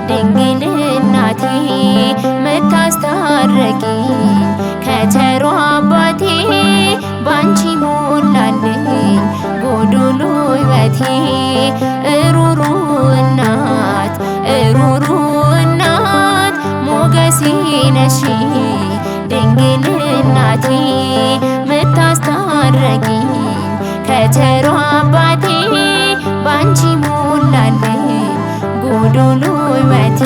ድንግል እናቴ ምታስታርቂኝ ከቸሩ አባቴ ባንቺ ሞላልኝ ጎዶሎ ሕይወቴ እሩሩ እናት እሩሩ እናት ሞገሴ ነሽ ድንግል እናቴ ምታስታርቂኝ ከቸሩ አባቴ ባንቺ ሞላልኝ ጎዶሎ ሕይወቴ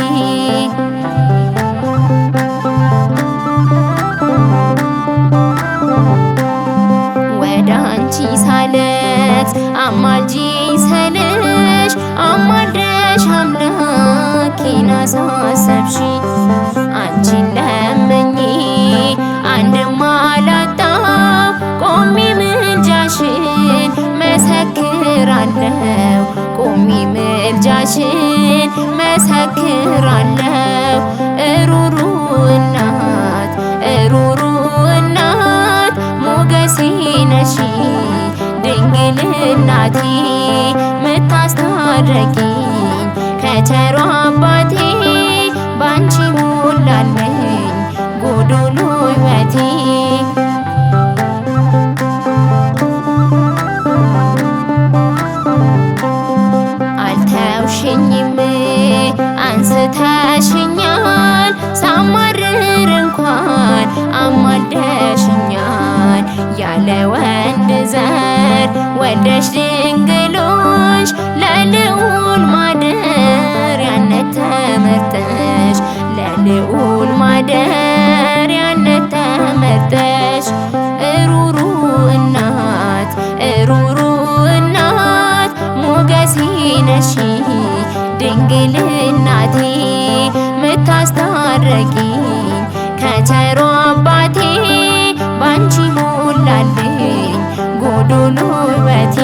ወደ አንቺ ሳለቅስ አማልጂኝ ስልሽ አማልደሽ አምላኬን አሳሰብሽኝ አንቺን ለምኜ አንድም አላጣሁ ቆሜ ምልጃሽን መሰክራለሁ ቆሜ ምልጃሽን መሰክራለሁ እሩሩ እናት እሩሩ እናት ሞገሴ ነሽ ድንግል እናቴ ምታስታርቂኝ ከቸሩ አባቴ ባንቺ ሞላልኝ ጎዶሎ ሕይወቴ አልተውሽኝም አንስተሽኛል ሳማርር እንኳን አማልደሽኛል ያለ ወንድ ዘር ወልደሽ ድንግሎሽ ለልዑል ማደሪያነት ተመርጠሽ ለልዑል ማደሪያነት ተመርጠሽ እሩሩ እናት እሩሩ እናት ሞገሴ ነሽ ድንግል እናቴ ምታስታርቂኝ ከቸሩ አባቴ ባንቺ ሞላልኝ ጎዶሎ ሕይወቴ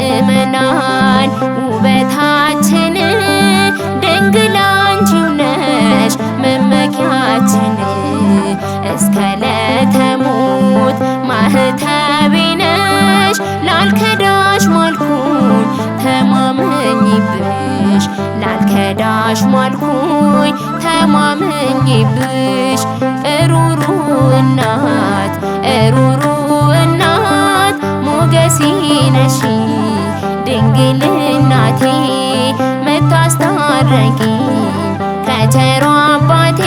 የምእመናን ውበታችን ድንግል አንቺው ነሽ መመኪያችን እስከ ዕለተ ሞት ማህተቤ ነሽ ላልከዳሽ ማልኩኝ ተማመኝብሽ ላልከዳሽ ማልኩኝ ተማመኝብሽ እሩሩ እናት እሩሩ እናት ሞገሴ ነሽ ድንግል እናቴ ምታስታርቂኝ ከቸሩ አባቴ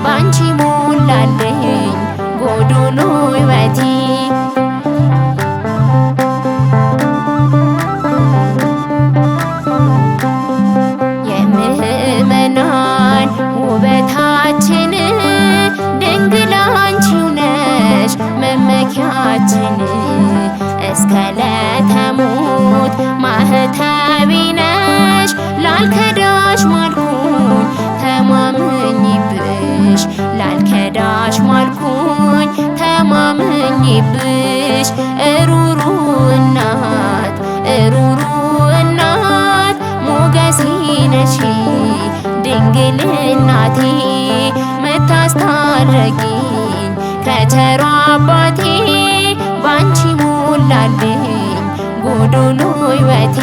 ባንቺ ሞላልኝ ጎዶሎ ሕይወቴ የምእመናን ውበታችን ድንግል አንቺው ነሽ መመኪያችን እስከ ዕለተ ሞት ማህተቤ ነሽ ላልከዳሽ ማልኩኝ ተማመኝብሽ ላልከዳሽ ማልኩኝ ተማመኝብሽ እሩሩ እናት እሩሩ እናት ሞገሴ ነሽ ድንግል እናቴ ምታስታርቂኝ ከቸሩ አባቴ ባንቺ ሞላልኝ ጎዶሎ ሕይወቴ